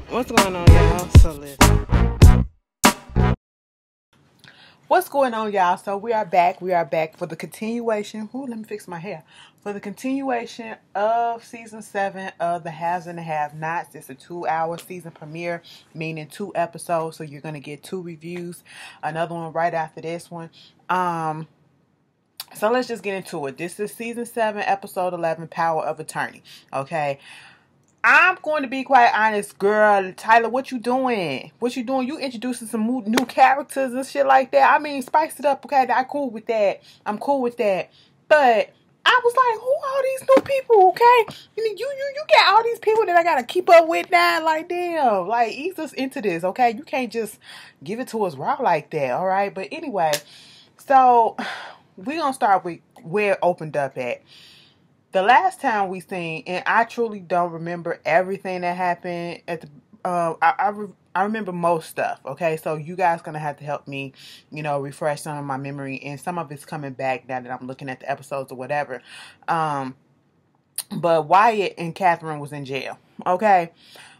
What's going on, y'all? So listen. What's going on, y'all? So we are back. We are back for the continuation. Ooh, let me fix my hair. For the continuation of season 7 of The Haves and the Have-Nots. It's a 2-hour season premiere, meaning 2 episodes. So you're gonna get 2 reviews. Another one right after this one. So let's just get into it. This is season 7, episode 11, Power of Attorney. Okay. I'm going to be quite honest, girl. Tyler, what you doing? What you doing? You introducing some new characters and shit like that. I mean, spice it up, okay? I'm cool with that. I'm cool with that. But I was like, who are these new people, okay? You got all these people that I gotta keep up with now. Like, damn. Like, ease us into this, okay? You can't just give it to us raw like that, all right? But anyway, so we're gonna start with where it opened up at. The last time we seen, and I truly don't remember everything that happened at the. I remember most stuff. Okay, so you guys gonna have to help me, refresh some of my memory, and some of it's coming back now that I'm looking at the episodes or whatever. But Wyatt and Catherine was in jail. Okay.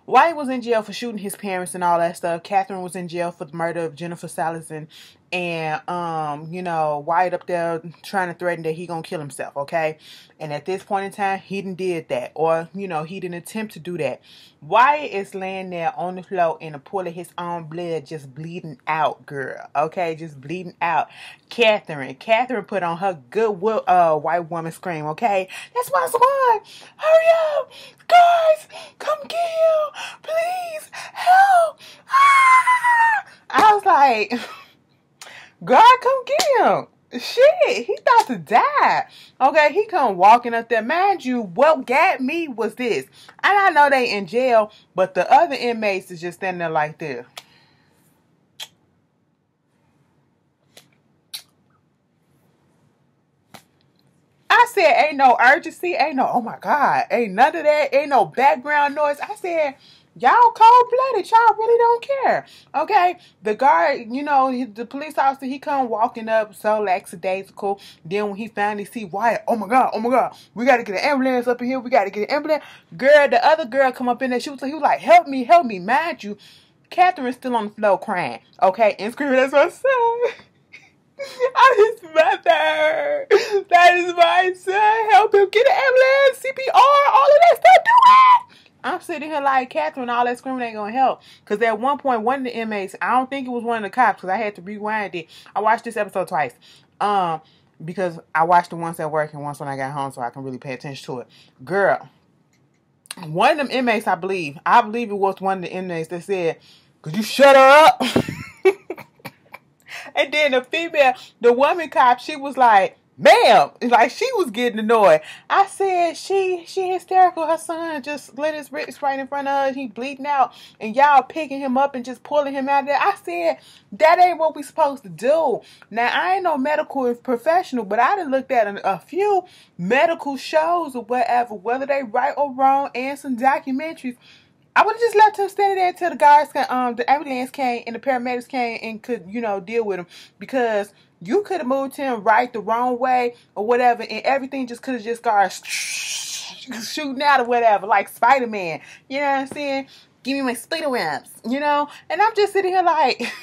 Wyatt was in jail for shooting his parents and all that stuff. Catherine was in jail for the murder of Jennifer Salison. And, Wyatt up there trying to threaten that he gonna kill himself, okay? And at this point in time, he did that. Or, he didn't attempt to do that. Wyatt is laying there on the floor in a pool of his own blood, just bleeding out, girl. Okay? Just bleeding out. Catherine put on her good white woman scream, okay? That's my son! Hurry up! Guys! Come get him! Please! Help! Ah! I was like, God, come get him. Shit, he about to die. Okay, he come walking up there. Mind you, what got me was this. And I know they in jail, but the other inmates is just standing there like this. I said, ain't no urgency, ain't no, oh my God, ain't none of that, ain't no background noise. I said, y'all cold-blooded, y'all really don't care. Okay, the guard, the police officer, he come walking up so lackadaisical. Then when he finally see Wyatt, oh my God, we got to get an ambulance up in here, we got to get an ambulance. Girl, the other girl come up in there, he was like, help me, mind you. Catherine's still on the floor crying, okay, and screaming, that's my son. I'm his mother. That is my son. Help him get an ambulance, CPR, all of that stuff. Do it. I'm sitting here like, Catherine, all that screaming ain't gonna help. Because at one point, one of the inmates, I don't think it was one of the cops, because I had to rewind it. I watched this episode twice. Because I watched it once at work and once when I got home, so I can really pay attention to it. Girl, one of them inmates, I believe it was one of the inmates that said, could you shut her up? And then the woman cop, she was like, ma'am, like she was getting annoyed. I said, she hysterical. Her son just lit his wrist right in front of her. He bleeding out, and y'all picking him up and just pulling him out of there. I said, that ain't what we supposed to do. Now, I ain't no medical professional, but I done looked at a few medical shows or whatever, whether they right or wrong, and some documentaries. I would have just left him standing there until the guys the ambulance came and the paramedics came and could, deal with him. Because you could have moved him right the wrong way or whatever, and everything just could have just started shooting out or whatever, like Spider-Man. You know what I'm saying? Give me my spider webs, And I'm just sitting here like,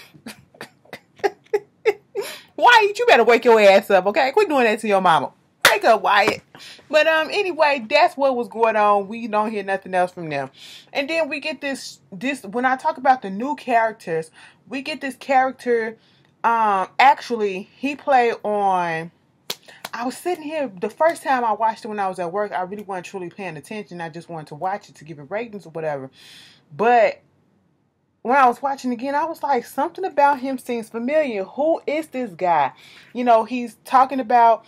Wyatt, you better wake your ass up, okay? Quit doing that to your mama. Wake up, Wyatt. But anyway, that's what was going on. We don't hear nothing else from them. And then we get this when I talk about the new characters, we get this character, actually he played on, I was sitting here, the first time I watched it when I was at work, I really wasn't truly paying attention. I just wanted to watch it to give it ratings or whatever. But when I was watching again, I was like, something about him seems familiar. Who is this guy? He's talking about,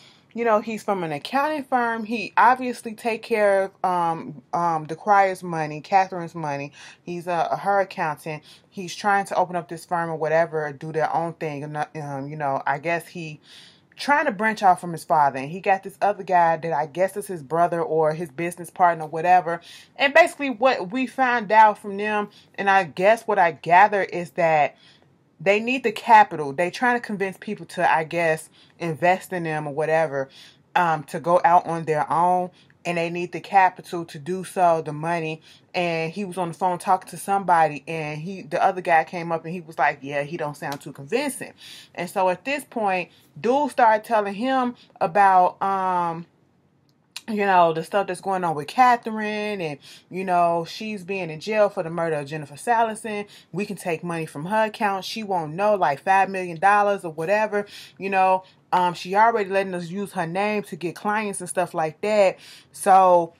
he's from an accounting firm. He obviously take care of the Crier's money, Catherine's money. He's her accountant. He's trying to open up this firm or whatever, do their own thing. And I guess he trying to branch off from his father, and he got this other guy that I guess is his brother or his business partner, whatever. And basically what we found out from them, and I guess what I gather, is that they need the capital. They trying to convince people to, I guess, invest in them or whatever, to go out on their own. and they need the capital to do so, the money. And he was on the phone talking to somebody, and the other guy came up and he was like, yeah, he don't sound too convincing. And so at this point, dude started telling him about the stuff that's going on with Catherine, and she's being in jail for the murder of Jennifer Salison. We can take money from her account. She won't know, like $5 million or whatever. She already letting us use her name to get clients and stuff like that. So,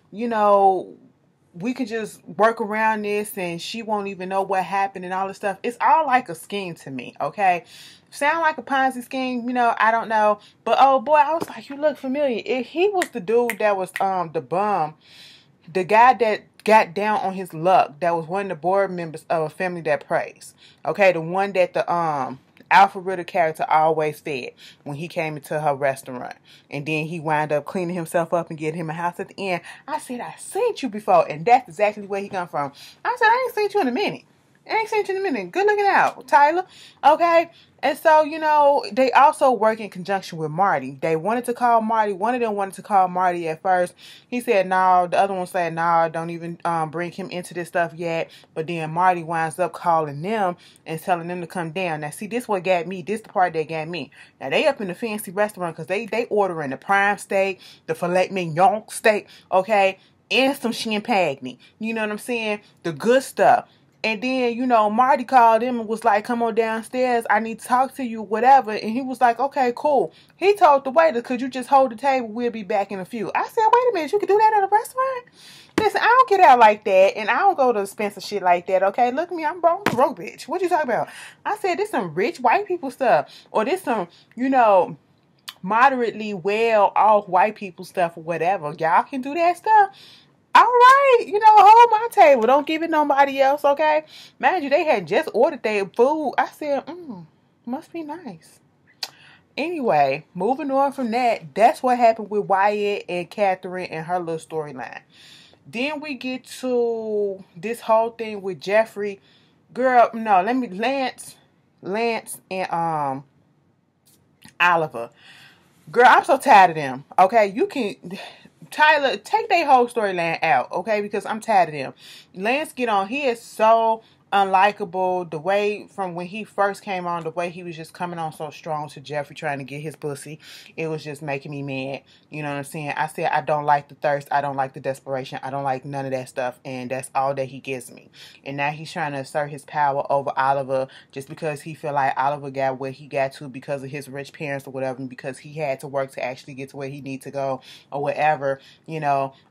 we could just work around this and she won't even know what happened and all this stuff. It's all like a scheme to me, okay? Sound like a Ponzi scheme, I don't know. But oh boy, I was like, you look familiar. He was the dude that was the bum. The guy that got down on his luck, that was one of the board members of A Family That Prays. Okay, the one that the Alfred Ritter character always fed when he came into her restaurant. And then he wound up cleaning himself up and getting him a house at the end. I said, I seen you before. And that's exactly where he come from. I said, I ain't seen you in a minute. Good looking out, Tyler. Okay. And so, they also work in conjunction with Marty. They wanted to call Marty. One of them wanted to call Marty at first. He said no. The other one said no, don't even bring him into this stuff yet. But then Marty winds up calling them and telling them to come down. Now, see, this what got me. This the part that got me. Now, they up in the fancy restaurant because they ordering the prime steak, the filet mignon steak, okay, and some champagne. You know what I'm saying? The good stuff. And then, Marty called him and was like, come on downstairs. I need to talk to you, whatever. And he was like, okay, cool. He told the waiter, could you just hold the table? We'll be back in a few. I said, wait a minute, you can do that at a restaurant? Listen, I don't get out like that. And I don't go to expensive shit like that, okay? Look at me, I'm broke, bitch. What you talking about? I said, this some rich white people stuff. Or this some, moderately well-off white people stuff or whatever. Y'all can do that stuff. All right, hold my table. Don't give it nobody else, okay? Mind you, they had just ordered their food. I said, must be nice. Anyway, moving on from that, that's what happened with Wyatt and Catherine and her little storyline. Then we get to this whole thing with Jeffrey. Girl, no, Lance and Oliver. Girl, I'm so tired of them, okay? Tyler, take their whole storyline out, okay? Because I'm tired of them. Lance get on. He is so unlikable. The way from when he first came on, the way he was just coming on so strong to Jeffrey trying to get his pussy, it was just making me mad. You know what I'm saying? I said I don't like the thirst. I don't like the desperation. I don't like none of that stuff. And that's all that he gives me. And now he's trying to assert his power over Oliver just because he feel like Oliver got where he got to because of his rich parents or whatever, and because he had to work to actually get to where he need to go or whatever.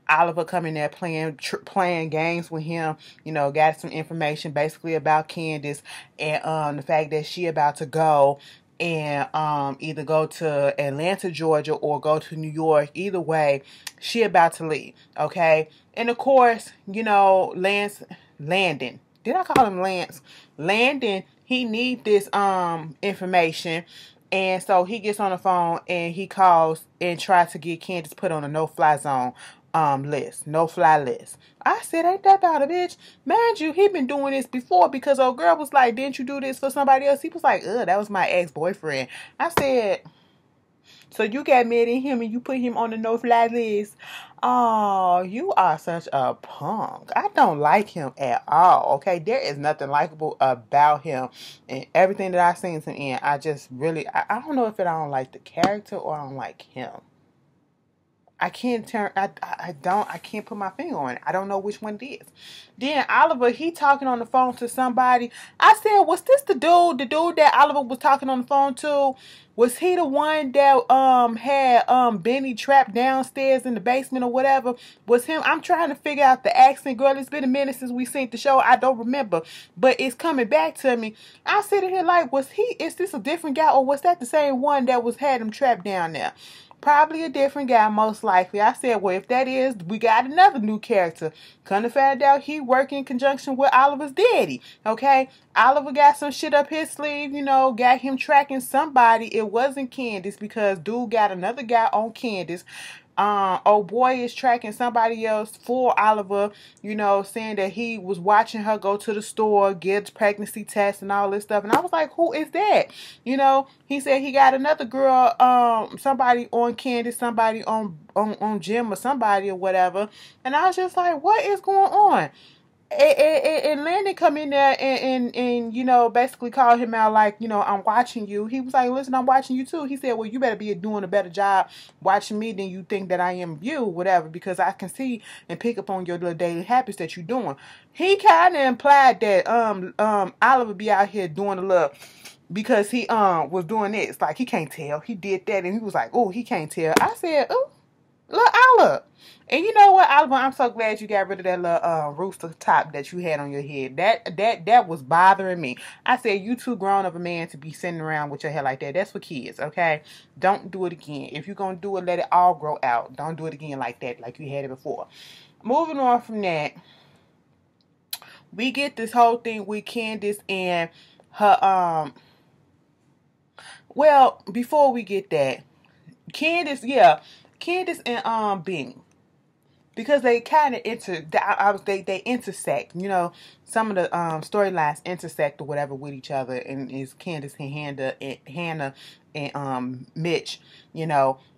Oliver coming there playing games with him, got some information basically about Candace and the fact that she about to go and either go to Atlanta, Georgia or go to New York. Either way, she about to leave, okay? And of course, Landon. Did I call him Lance? Landon, he need this information. And so he gets on the phone and he calls and tries to get Candace put on a no-fly zone list. No-fly list. I said, ain't that about a bitch? Mind you, he been doing this before because old girl was like, didn't you do this for somebody else? He was like, that was my ex-boyfriend. I said, so you got mad at him and you put him on the no-fly list? Oh, you are such a punk. I don't like him at all, okay? There is nothing likable about him. And everything that I've seen him in, I just really, I don't know if I don't like the character or I don't like him. I can't put my finger on it. I don't know which one it is. Then Oliver, he talking on the phone to somebody. I said, was this the dude that Oliver was talking on the phone to? Was he the one that had Benny trapped downstairs in the basement or whatever? Was him? I'm trying to figure out the accent, girl. It's been a minute since we seen the show. I don't remember. But it's coming back to me. I'm sitting here like, is this a different guy or was that the same one that had him trapped down there? Probably a different guy, most likely. I said, well, if that is, we got another new character. Come to find out, he worked in conjunction with Oliver's daddy. Okay? Oliver got some shit up his sleeve, got him tracking somebody. It wasn't Candace because dude got another guy on Candace. old boy is tracking somebody else for Oliver, saying that he was watching her go to the store, get pregnancy tests and all this stuff. And I was like, who is that? He said he got another girl, somebody on Candace, somebody on Jim or somebody or whatever. And I was just like, what is going on? And Landon come in there and basically called him out like, I'm watching you. He was like, listen, I'm watching you too. He said, well, you better be doing a better job watching me than you think that I am you, whatever, because I can see and pick up on your little daily habits that you're doing. He kind of implied that Oliver be out here doing a little, because he was doing this. Like, he can't tell. He did that and he was like, oh, he can't tell. I said, oh, look, Oliver. And you know what, Oliver, I'm so glad you got rid of that little rooster top that you had on your head. That was bothering me. I said, you too grown of a man to be sitting around with your hair like that. That's for kids, okay? Don't do it again. If you're going to do it, let it all grow out. Don't do it again like that, like you had it before. Moving on from that, we get this whole thing with Candace and her, well, before we get that, Candace and Benny. Because they kind of they intersect, some of the storylines intersect or whatever with each other, and is Candace and Hannah and Mitch,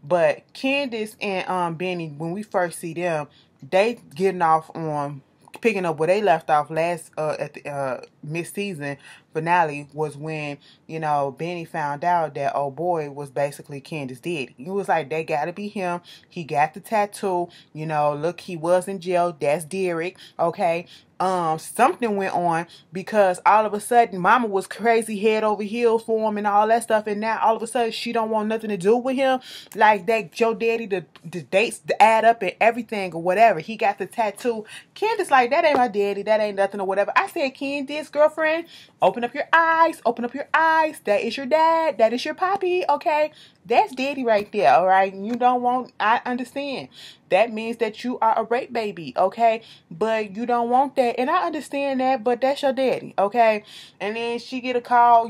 But Candace and Benny, when we first see them, they getting off on picking up where they left off last at the mid-season finale was when Benny found out that old boy was basically Candace's daddy. He was like, that gotta be him. He got the tattoo. Look, he was in jail. That's Derek. Okay. Something went on because all of a sudden Mama was crazy head over heels for him and all that stuff, and now all of a sudden she don't want nothing to do with him. Like that, your daddy, the dates add up and everything or whatever. He got the tattoo. Candace like, that ain't my daddy. That ain't nothing or whatever. I said, Candace, girlfriend, open up your eyes. Open up your eyes. That is your dad. That is your poppy. Okay. That's daddy right there, all right? You don't want, I understand. That means that you are a rape baby, okay? But you don't want that, and I understand that, but that's your daddy, okay? And then she get a call,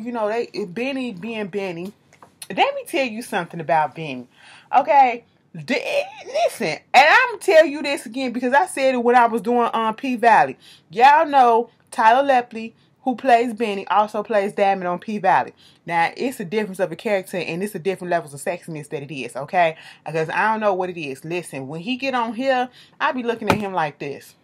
Benny being Benny. Let me tell you something about Benny, okay? Listen, and I'm going to tell you this again because I said it when I was doing P-Valley. Y'all know Tyler Lepley, who plays Benny, also plays Damon on P-Valley. Now, it's a difference of a character, and it's a different levels of sexiness that it is, okay? Because I don't know what it is. Listen, when he get on here, I be looking at him like this.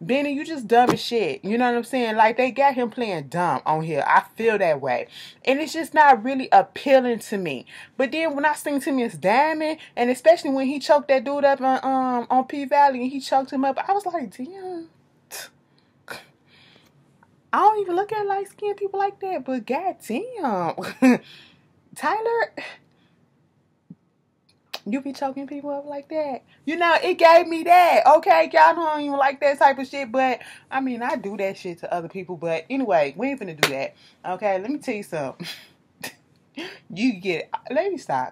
Benny, you just dumb as shit. You know what I'm saying? Like, they got him playing dumb on here. I feel that way. And it's just not really appealing to me. But then when I sing to Miss Diamond, and especially when he choked that dude up on P-Valley, and he choked him up, I was like, damn. I don't even look at light-skinned people like that, but goddamn. Tyler, you be choking people up like that? It gave me that. Okay, y'all don't even like that type of shit, but, I mean, I do that shit to other people, but anyway, we ain't finna do that. Okay, let me tell you something. You get it. Let me stop.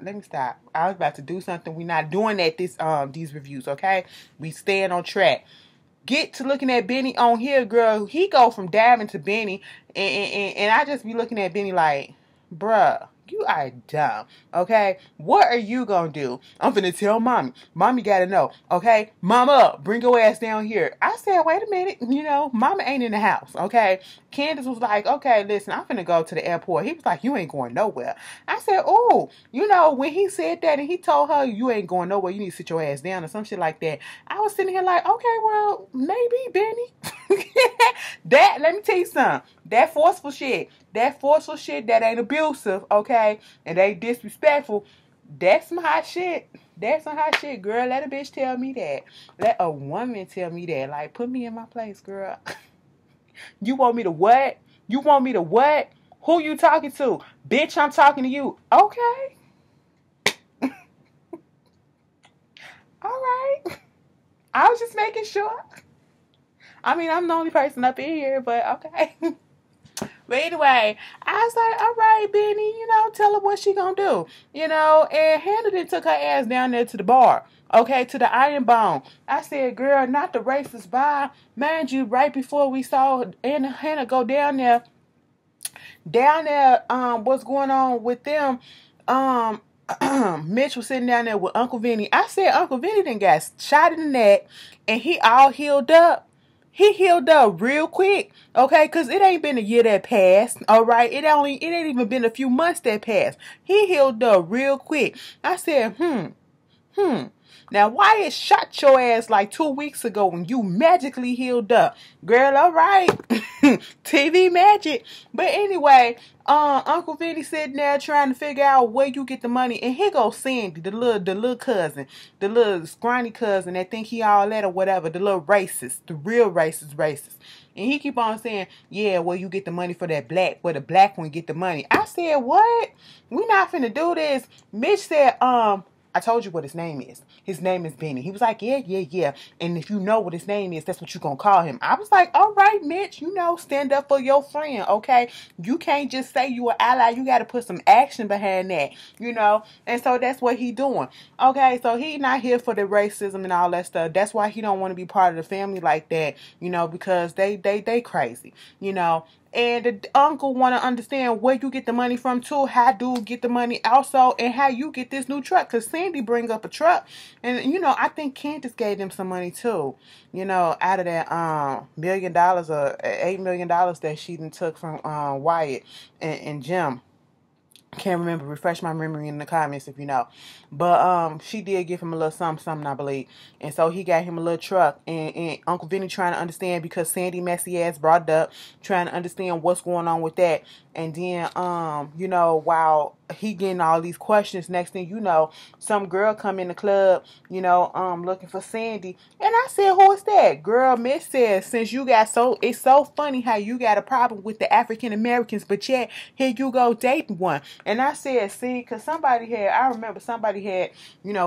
I was about to do something. We're not doing that these reviews, okay? We staying on track. Get to looking at Benny on here, girl. He go from Diamond to Benny, and I just be looking at Benny like, bruh, you are dumb, okay? What are you gonna do? I'm finna tell mommy. Mommy gotta know, okay? Mama, bring your ass down here. I said, wait a minute, mama ain't in the house, okay? Candace was like, okay, listen, I'm finna go to the airport. He was like, you ain't going nowhere. I said, oh, when he said that and he told her, you ain't going nowhere, you need to sit your ass down or some shit like that. I was sitting here like, okay, well, maybe, Benny. Let me tell you something. That forceful shit that ain't abusive, okay, and ain't disrespectful, that's some hot shit. That's some hot shit, girl. Let a bitch tell me that. Let a woman tell me that. Like, put me in my place, girl. You want me to what? You want me to what? Who you talking to? Bitch, I'm talking to you. Okay. All right. I was just making sure. I mean, I'm the only person up in here, but okay. But anyway, I was like, all right, Benny, tell her what she gonna do. And Hannah then took her ass down there to the bar. Okay, to the Iron Bone. I said, girl, not the racist bar. Mind you, right before we saw Hannah go down there, what's going on with them, Mitch was sitting down there with Uncle Vinny. I said Uncle Vinny done got shot in the neck and he all healed up. He healed up real quick, okay? Because it ain't been a year that passed, all right? It ain't even been a few months that passed. He healed up real quick. I said, Now, Wyatt shot your ass like 2 weeks ago when you magically healed up. Girl, all right. TV magic. But anyway, Uncle Vinny sitting there trying to figure out where you get the money. And here goes Sandy, the little cousin, the little scrawny cousin that think he all that or whatever, the little racist, the real racist. And he keep on saying, yeah, well, you get the money for that black, where the black one get the money. I said, what? We not finna do this. Mitch said, I told you what his name is. His name is Benny. He was like, yeah. And if you know what his name is, that's what you're going to call him. I was like, all right, Mitch, stand up for your friend, okay? You can't just say you an ally. You got to put some action behind that, And so that's what he doing. Okay, so he not here for the racism and all that stuff. That's why he don't want to be part of the family like that, because they crazy, And the uncle want to understand where you get the money from too, how dude get the money also, and how you get this new truck. Because Sandy bring up a truck. And, I think Candace gave them some money too, out of that $1 million or $8 million that she done took from Wyatt and Jim. Can't remember. Refresh my memory in the comments if you know. But she did give him a little something, I believe. And so he got him a little truck. And Uncle Vinny trying to understand because Sandy messy ass brought it up, trying to understand what's going on with that. And then, while he getting all these questions, next thing you know, some girl come in the club, looking for Sandy. And I said, who is that? Girl, Miss says, since you got it's so funny how you got a problem with the African Americans, but yet here you go dating one. And I said, see, because I remember somebody had,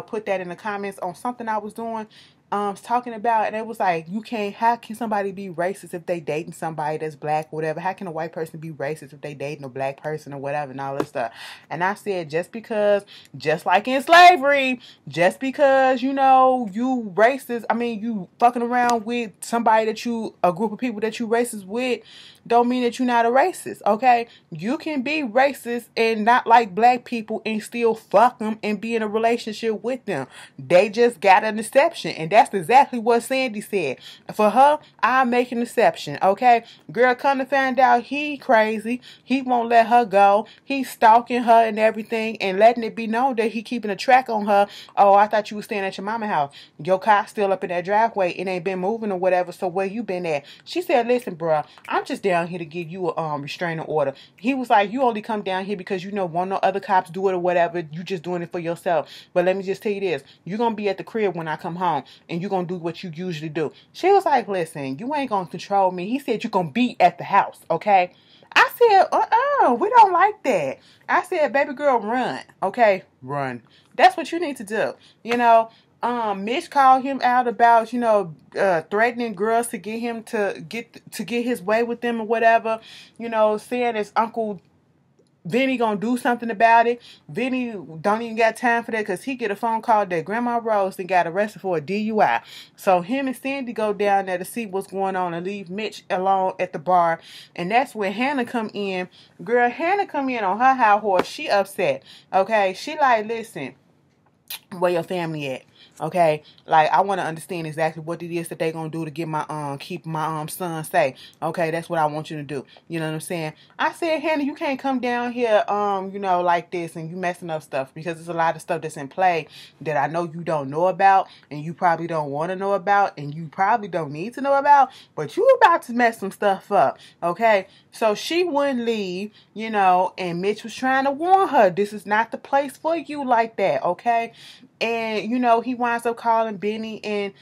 put that in the comments on something I was doing. Talking about, and it was like, how can somebody be racist if they dating somebody that's black or whatever? How can a white person be racist if they dating a black person or whatever and all this stuff? And I said, just like in slavery, just because, you racist, you fucking around with somebody a group of people that you racist with, don't mean that you're not a racist, okay? You can be racist and not like black people and still fuck them and be in a relationship with them. They just got an exception, and that's exactly what Sandy said. For her, I make an exception, okay? Girl, come to find out he crazy. He won't let her go. He's stalking her and everything and letting it be known that he keeping a track on her. Oh, I thought you was staying at your mama's house. Your car's still up in that driveway. It ain't been moving or whatever, so where you been at? She said, listen, bruh, I'm just down here to give you a restraining order. He was like, you only come down here because won't no other cops do it or whatever. You just doing it for yourself. But let me just tell you this. You're going to be at the crib when I come home and you're going to do what you usually do. She was like, listen, you ain't going to control me. He said you're going to be at the house, okay? I said, we don't like that. I said, baby girl, run, okay? Run. That's what you need to do, Mitch called him out about, threatening girls to get him to get his way with them or whatever, saying his Uncle Vinny gonna do something about it. Vinny don't even got time for that because he get a phone call that Grandma Rose and got arrested for a DUI. So him and Sandy go down there to see what's going on and leave Mitch alone at the bar. And that's when Hannah come in. Girl, Hannah come in on her high horse. She upset. Okay, she like, listen, where your family at? Okay, like I want to understand exactly what it is that they gonna do to get my keep my son safe. Okay, that's what I want you to do. You know what I'm saying? I said, Hannah, you can't come down here like this and you messing up stuff because there's a lot of stuff that's in play that I know you don't know about and you probably don't want to know about and you probably don't need to know about, but you about to mess some stuff up. Okay, so she wouldn't leave, and Mitch was trying to warn her, this is not the place for you like that. Okay. And, he winds up calling Benny and,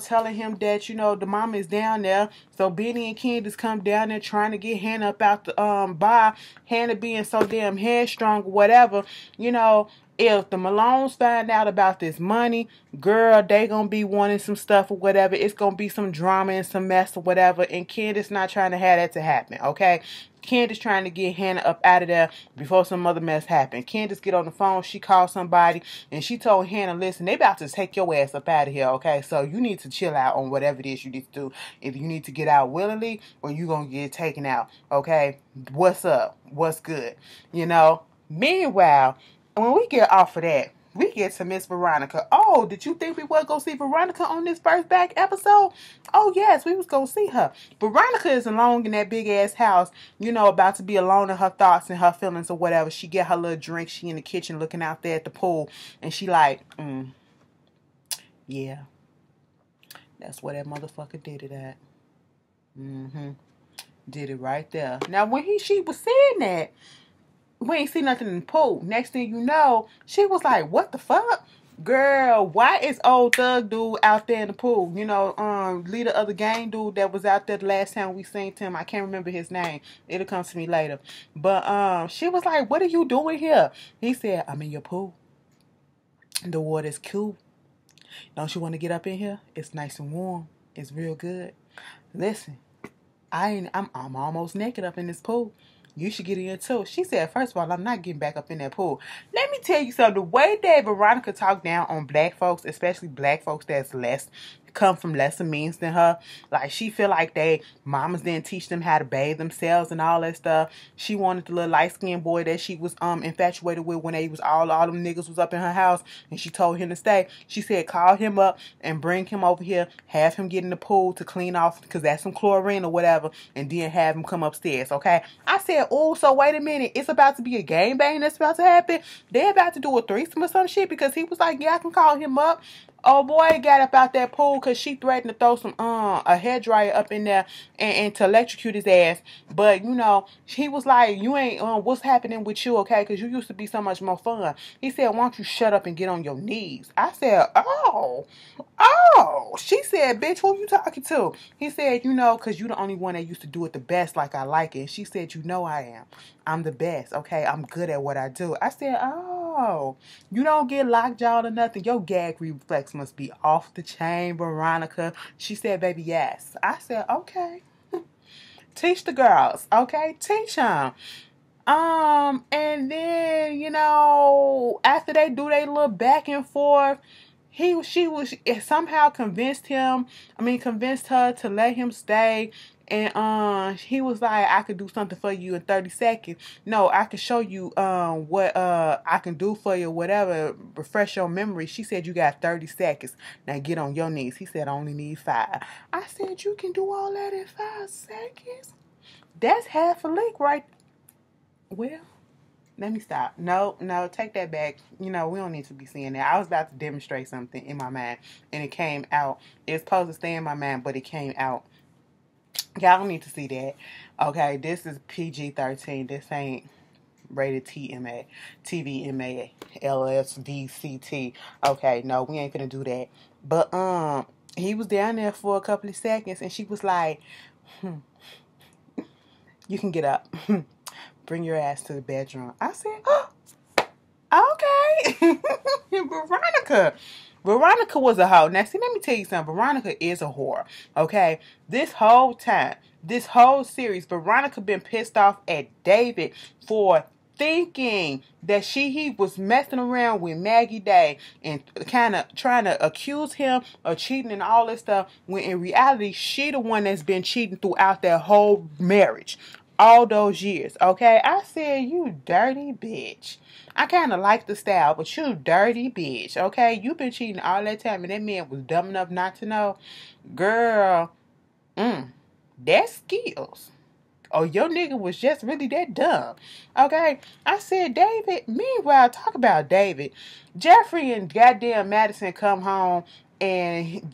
telling him that, the mama is down there. So Benny and Candace come down there trying to get Hannah up out the bar. Hannah being so damn headstrong or whatever, if the Malones find out about this money, girl, they gonna be wanting some stuff or whatever. It's gonna be some drama and some mess or whatever. And Candace not trying to have that to happen, okay? Candace trying to get Hannah up out of there before some other mess happened. Candace get on the phone. She called somebody and she told Hannah, listen, they about to take your ass up out of here, okay? So you need to chill out on whatever it is you need to do. If you need to get out willingly or you gonna get taken out, okay? What's up? What's good? Meanwhile, when we get off of that, we get to Miss Veronica. Oh, did you think we was going to see Veronica on this first back episode? Oh, yes, we was going to see her. Veronica is alone in that big-ass house, you know, about to be alone in her thoughts and her feelings or whatever. She get her little drink. She in the kitchen looking out there at the pool. And she like, yeah, that's where that motherfucker did it at. Did it right there. Now, when she was saying that, we ain't see nothing in the pool. Next thing you know, she was like, what the fuck? Girl, why is old thug dude out there in the pool? You know, leader of the gang dude that was out there the last time we seen him. I can't remember his name. It'll come to me later. But she was like, what are you doing here? He said, I'm in your pool. The water's cool. Don't you want to get up in here? It's nice and warm. It's real good. Listen, I'm almost naked up in this pool. You should get in too. She said, first of all, I'm not getting back up in that pool. Let me tell you something. The way that Veronica talked down on black folks, especially black folks that's come from lesser means than her. Like, she feel like mamas didn't teach them how to bathe themselves and all that stuff. She wanted the little light-skinned boy that she was infatuated with when they was all them niggas was up in her house, and she told him to stay. She said, call him up and bring him over here, have him get in the pool to clean off, because that's some chlorine or whatever, and then have him come upstairs, okay? I said, oh, so wait a minute, it's about to be a gangbang that's about to happen? They're about to do a threesome or some shit, because he was like, yeah, I can call him up. Oh boy, got up out that pool because she threatened to throw some a hairdryer up in there and to electrocute his ass. But you know, he was like, you ain't what's happening with you, okay? Because you used to be so much more fun. He said, why don't you shut up and get on your knees? I said, oh. She said, bitch, who you talking to? He said, you know, because you the only one that used to do it the best like I like it. And she said, you know I am. I'm the best, okay? I'm good at what I do. I said, oh, you don't get lockjawed or nothing. Your gag reflex must be off the chain, Veronica. She said, baby, yes. I said, okay. Teach the girls, okay? Teach them. And then, you know, after they do their little back and forth, she somehow convinced her to let him stay. And he was like, I could do something for you in 30 seconds. No, I can show you what I can do for you, whatever, refresh your memory. She said, you got 30 seconds. Now get on your knees. He said, I only need 5. I said, you can do all that in 5 seconds? That's half a lick right. Well, let me stop. No, take that back. You know, we don't need to be seeing that. I was about to demonstrate something in my mind, and it came out. It's supposed to stay in my mind, but it came out. Y'all don't need to see that. Okay, this is PG-13. This ain't rated TMA, TVMA, LSVCT. Okay, no, we ain't finna do that. But he was down there for a couple of seconds, and she was like, you can get up. Bring your ass to the bedroom. I said, oh, okay. Veronica was a hoe. Now, see, let me tell you something. Veronica is a whore, okay? This whole time, this whole series, Veronica been pissed off at David for thinking that he was messing around with Maggie Day and kind of trying to accuse him of cheating and all this stuff, when in reality, she the one that's been cheating throughout their whole marriage. All those years, okay? I said, you dirty bitch. I kind of like the style, but you dirty bitch, okay? You been cheating all that time, and that man was dumb enough not to know. Girl, that's skills. Oh, your nigga was just really that dumb, okay? I said, David, meanwhile, talk about David. Jeffrey and goddamn Madison come home, and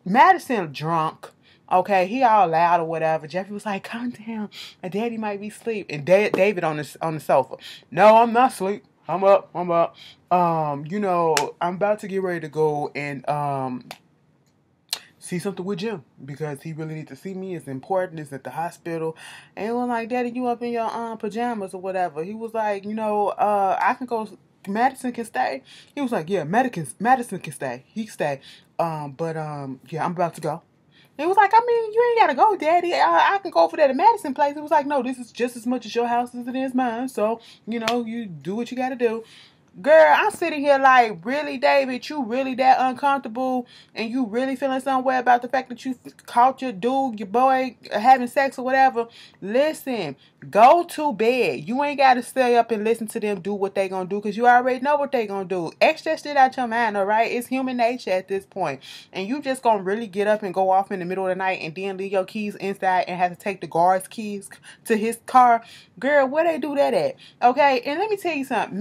Madison drunk. Okay, he all loud or whatever. Jeffrey was like, calm down. My daddy might be asleep. And David on the sofa. No, I'm not asleep. I'm up. You know, I'm about to get ready to go and see something with Jim, because he really needs to see me. It's important. It's at the hospital. And he was like, Daddy, you up in your pajamas or whatever. He was like, you know, I can go. Madison can stay. He was like, yeah, Madison can stay. He can stay. Yeah, I'm about to go. It was like, I mean, you ain't got to go, Daddy. I can go over there to Madison place. It was like, no, this is just as much as your house as it is mine. So, you know, you do what you got to do. Girl, I'm sitting here like, really, David? You really that uncomfortable? And you really feeling some way about the fact that you caught your dude, your boy, having sex or whatever? Listen, go to bed. You ain't got to stay up and listen to them do what they gonna do, because you already know what they gonna do. X that shit out your mind, alright? It's human nature at this point. And you just gonna really get up and go off in the middle of the night and then leave your keys inside and have to take the guard's keys to his car? Girl, where they do that at? Okay, and let me tell you something.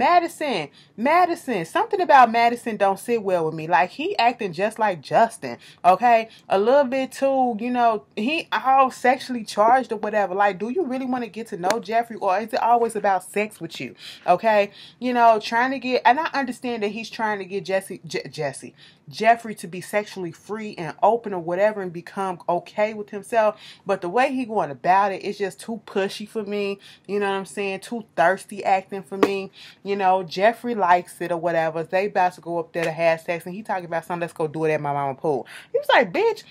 Madison, something about Madison don't sit well with me. Like, he acting just like Justin, okay? A little bit too, you know, he all sexually charged or whatever. Like, do you really want to get to know Jeffrey, or is it always about sex with you, okay? You know, trying to get, and I understand that he's trying to get Jeffrey to be sexually free and open or whatever and become okay with himself, but the way he going about it is just too pushy for me. You know what I'm saying? Too thirsty acting for me. You know, Jeffrey likes it or whatever. They about to go up there to have sex, and he talking about something, let's go do it at my mama pool. He was like, bitch,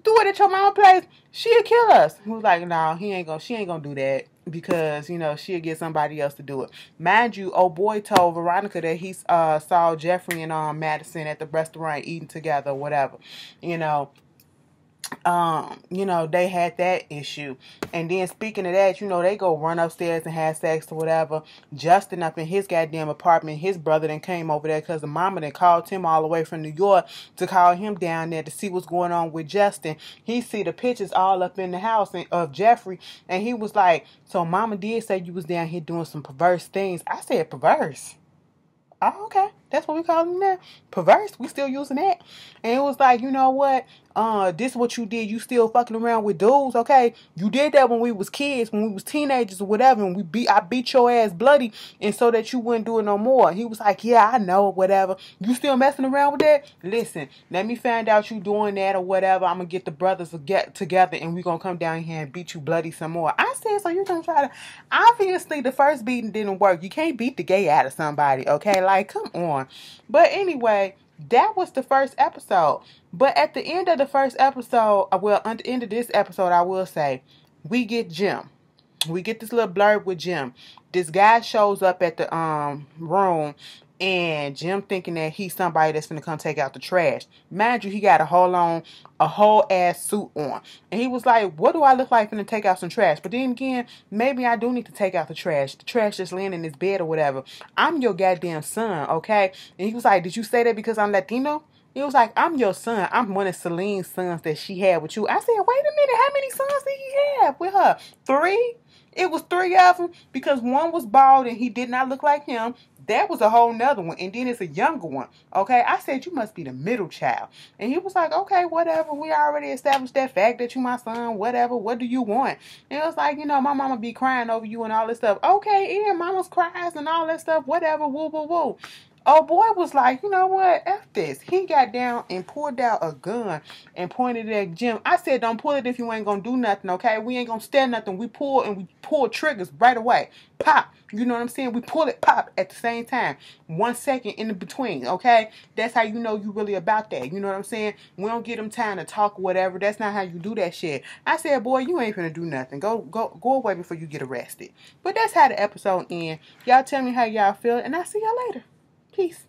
do it at your mama place. She'll kill us. He was like, no, she ain't gonna do that, because, you know, she'll get somebody else to do it. Mind you, old boy told Veronica that he saw Jeffrey and Madison at the restaurant eating together or whatever. You know, they had that issue. And then speaking of that, you know, they go run upstairs and have sex or whatever. Justin up in his goddamn apartment, his brother then came over there because the mama then called him all the way from New York to call him down there to see what's going on with Justin. He see the pictures all up in the house of Jeffrey, and he was like, so mama did say you was down here doing some perverse things. I said, perverse? Oh, okay. That's what we call them now. Perverse. We still using that. And it was like, you know what? This is what you did. You still fucking around with dudes, okay? You did that when we was kids, when we was teenagers or whatever, and I beat your ass bloody, and so that you wouldn't do it no more. He was like, yeah, I know, whatever. You still messing around with that? Listen, let me find out you doing that or whatever. I'm gonna get the brothers to get together, and we gonna come down here and beat you bloody some more. I said, so you're gonna try to... Obviously, the first beating didn't work. You can't beat the gay out of somebody, okay? Like, come on. But anyway, that was the first episode. But at the end of the first episode, well, at the end of this episode, I will say, we get Jim. We get this little blurb with Jim. This guy shows up at the room, and Jim thinking that he's somebody that's gonna come take out the trash. Mind you, he got a whole ass suit on. And he was like, what do I look like finna take out some trash? But then again, maybe I do need to take out the trash. The trash just laying in his bed or whatever. I'm your goddamn son, okay? And he was like, did you say that because I'm Latino? He was like, I'm your son. I'm one of Celine's sons that she had with you. I said, wait a minute, how many sons did he have with her? 3? It was 3 of them, because one was bald and he did not look like him. That was a whole nother one. And then it's a younger one. Okay, I said, you must be the middle child. And he was like, okay, whatever. We already established that fact that you my son. Whatever. What do you want? And it was like, you know, my mama be crying over you and all this stuff. Okay, yeah, mama's cries and all that stuff. Whatever. Woo, woo, woo. Oh, boy was like, you know what? F this. He got down and pulled out a gun and pointed it at Jim. I said, don't pull it if you ain't going to do nothing, okay? We ain't going to stand nothing. We pull triggers right away. Pop. You know what I'm saying? We pull it, pop at the same time. 1 second in between, okay? That's how you know you really about that. You know what I'm saying? We don't get them time to talk or whatever. That's not how you do that shit. I said, boy, you ain't finna do nothing. Go away before you get arrested. But that's how the episode ends. Y'all tell me how y'all feel, and I'll see y'all later. Peace.